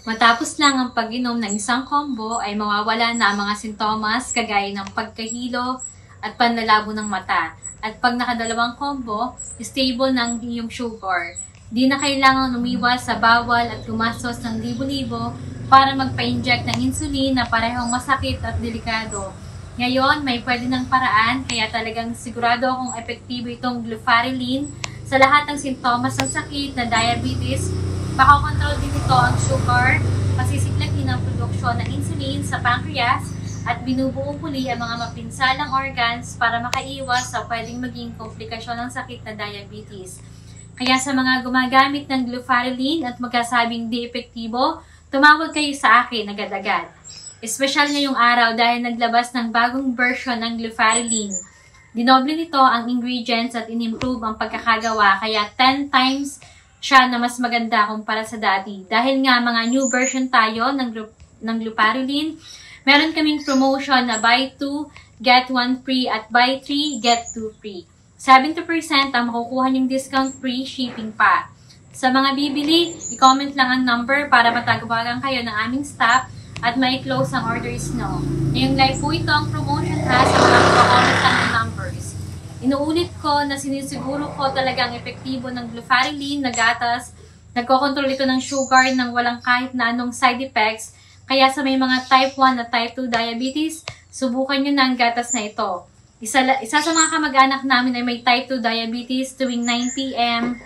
Matapos lang ang pag-inom ng isang combo ay mawawala na ang mga sintomas kagaya ng pagkahilo at panlalabo ng mata. At pag nakadalawang combo, stable na ang iyong sugar. Di na kailangan umiwas sa bawal at gumastos ng libo-libo para magpa-inject ng insulin na parehong masakit at delikado. Ngayon, may pwede ng paraan, kaya talagang sigurado akong epektibo itong glufarilin sa lahat ng sintomas ng sakit na diabetes. Makakontrol din ito ang sugar, masisiklahin ang produksyon ng insulin sa pancreas, at binubuo muli ang mga mapinsalang organs para makaiwas sa pwedeng maging komplikasyon ng sakit na diabetes. Kaya sa mga gumagamit ng glufarilin at magkasabing di epektibo, tumawag kayo sa akin agad-agad. Espesyal ngayong araw dahil naglabas ng bagong version ng glufarilin. Dinoble nito ang ingredients at inimprove ang pagkakagawa, kaya 10 times siya na mas maganda kumpara sa dati. Dahil nga mga new version tayo ng glufarilin, meron kaming promotion na buy 2, get 1 free at buy 3, get 2 free. 70% ang makukuha niyong discount, free shipping pa. Sa mga bibili, i-comment lang ang number para matagawagan kayo ng aming staff at may close ang orders no. Ngayong live po ito ang promotion ha sa mga comment lang ng numbers. Inuulit ko na sinisiguro ko talagang epektibo ng glufarilin na gatas. Nagkokontrol ito ng sugar nang walang kahit na anong side effects. Kaya sa may mga type 1 at type 2 diabetes, subukan nyo na ang gatas na ito. Isa sa mga kamag-anak namin ay may type 2 diabetes. Tuwing 9 PM,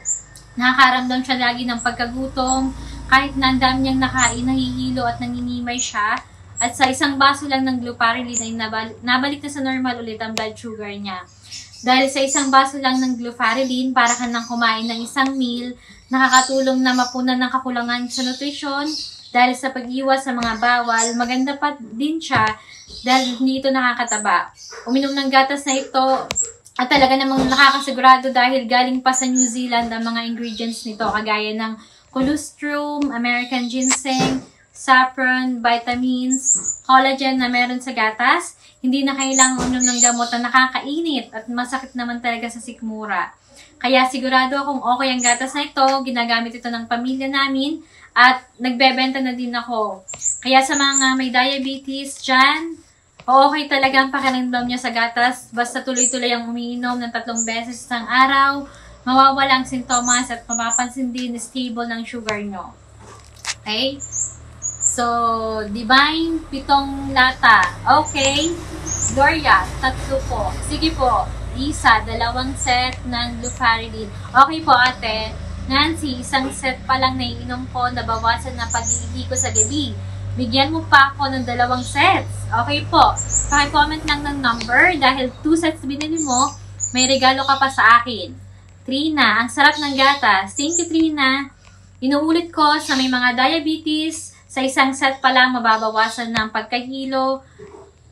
nakakaramdam siya lagi ng pagkagutom. Kahit na ang dami niyang nakain, nahihilo at nanginimay siya. At sa isang baso lang ng glufarilin ay nabalik na sa normal ulit ang blood sugar niya. Dahil sa isang baso lang ng glufarilin, para ka nang kumain ng isang meal, nakakatulong na mapunan ng kakulangan sa nutrisyon. Dahil sa pag-iwas sa mga bawal, maganda pa din siya dahil hindi ito nakakataba. Uminom ng gatas na ito at talaga namang nakakasigurado dahil galing pa sa New Zealand ang mga ingredients nito, kagaya ng colostrum, American ginseng, saffron, vitamins, collagen na meron sa gatas. Hindi na kailangan uminom ng gamot na nakakainit at masakit naman talaga sa sikmura. Kaya sigurado akong okay ang gatas na ito, ginagamit ito ng pamilya namin at nagbebenta na din ako. Kaya sa mga may diabetes dyan, okay talaga ang pakiramdam niya sa gatas. Basta tuloy-tuloy ang umiinom ng 3 beses isang araw, mawawala ang sintomas at mapapansin din stable ng sugar nyo. Okay? So, Divine, 7 lata. Okay. Gloria, 3 po. Sige po. Lisa, 2 set ng glufarilin. Okay po ate. Nancy, 1 set pa lang naiinom ko, nabawasan na pag-iihi ko sa gabi. Bigyan mo pa ako ng 2 sets. Okay po. Paki-comment lang ng number dahil 2 sets binili mo, may regalo ka pa sa akin. Trina, ang sarap ng gatas. Thank you, Trina. Inuulit ko sa may mga diabetes, sa 1 set pa lang mababawasan ng pagkahilo,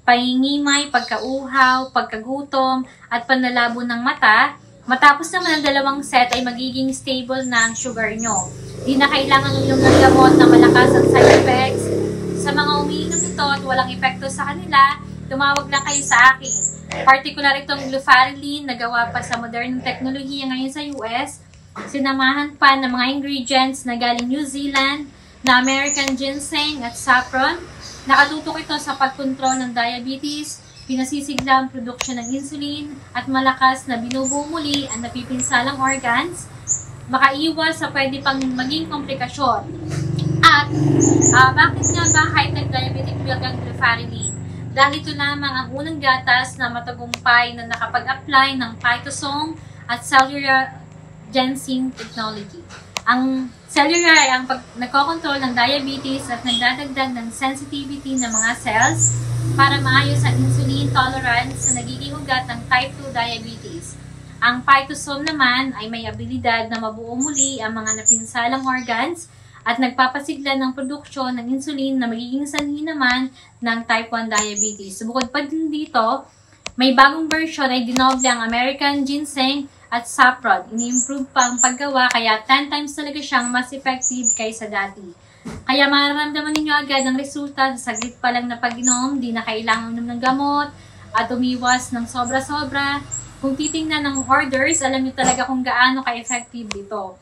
pangingimay, pagkauhaw, pagkagutom, at panlalabo ng mata. Matapos naman ang 2 set ay magiging stable na ang sugar nyo. Di na kailangan uminom ng gamot na malakas ang side effects. Sa mga umiinom nito at walang epekto sa kanila, tumawag lang kayo sa akin. Particular itong glufarilin na gawa pa sa modernong teknolohiya ngayon sa US. Sinamahan pa ng mga ingredients na galing New Zealand, na American ginseng at saffron. Nakatutok ito sa pagkontrol ng diabetes, pinasisigla ang produksyon ng insulin, at malakas na binubuo muli ang napipinsalang organs, makaiwas sa pwede pang maging komplikasyon. At bakit nga ba high-tech diabetic milk ang glufarilin? Dahil ito lamang ang unang gatas na matagumpay na nakapag-apply ng phytosome at cellular ginseng technology. Ang cellular ay ang nagkokontrol ng diabetes at nagdadagdag ng sensitivity ng mga cells para maayos ang insulin tolerance sa nagiging ugat ng type 2 diabetes. Ang phytosome naman ay may abilidad na mabuo muli ang mga napinsalang organs at nagpapasigla ng produksyon ng insulin na magiging sanhi naman ng type 1 diabetes. Bukod pa din dito, may bagong version ay dinoble ang American ginseng at saffron. Ini-improve pa ang paggawa, kaya 10 times talaga siyang mas effective kaysa dati. Kaya mararamdaman ninyo agad ang resulta sa saglit pa lang na pag-inom. Di na kailangan uminom ng gamot at umiwas ng sobra-sobra. Kung titingnan ng orders, alam niyo talaga kung gaano ka-effective dito.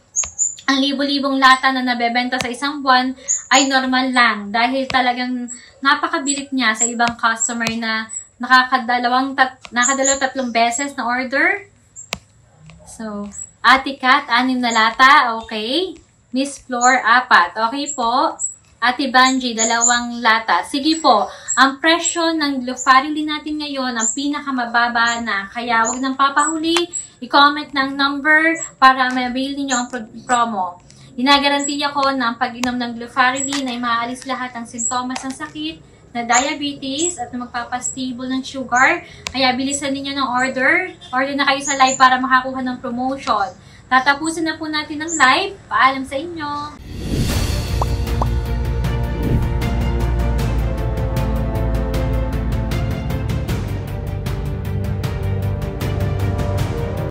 ang libo-libong lata na nabebenta sa isang buwan ay normal lang dahil talagang napakabilit niya sa ibang customer na nakakadalaw-tatlong beses na order. So, Ate Kat, 6 na lata, okay. Miss Flor, 4, okay po. Ate Banji, 2 lata. Sige po, ang presyo ng Glufarilin natin ngayon, ang pinakamababa na. Kaya wag nang papahuli, i-comment ng number para mabili niyo ang promo. Ginagarantiya ko na ang pag-inom ng Glufarilin ay maaalis lahat ng sintomas ng sakit na diabetes at magpapastable ng sugar. Kaya bilisan ninyo ng order. Order na kayo sa live para makakuha ng promotion. Tatapusin na po natin ang live. Paalam sa inyo!